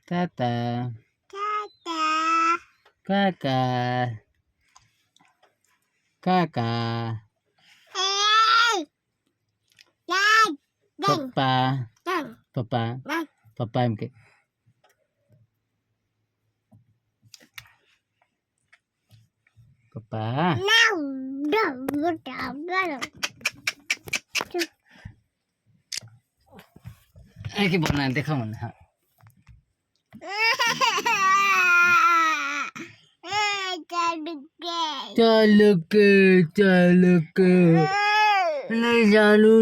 Tata. Kaka. Kaka. Papa. Papa. Papa em ke. Papa. Ai के बनाए देखा मन हाँ चल के नहीं चालू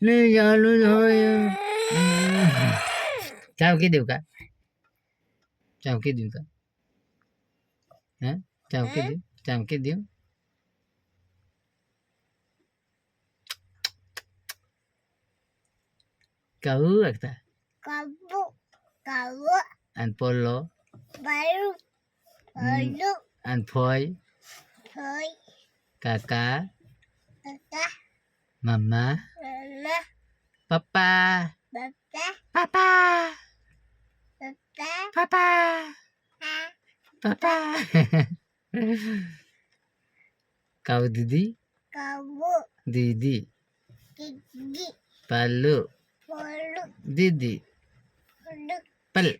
नहीं चालू चाव के देव का चाव के देव का हैं चाव के देव kau kata and polo and poi kaka mama papa papa papa papa kau didi didi palu didi pel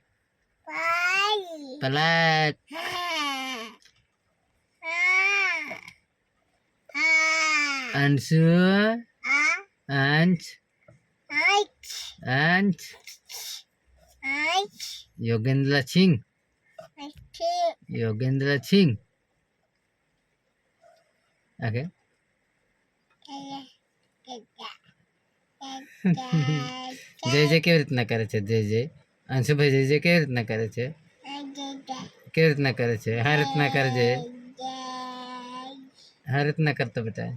pelat ansu and Yogendra Singh okay જય જય કેવી રીતના કરે છે જય જય અંશુભાઈ જય જય કેવી રીતના કરે છે કેવી રીતના કરે છે આ રીતના કરજે આ રીતના કરતો બેટા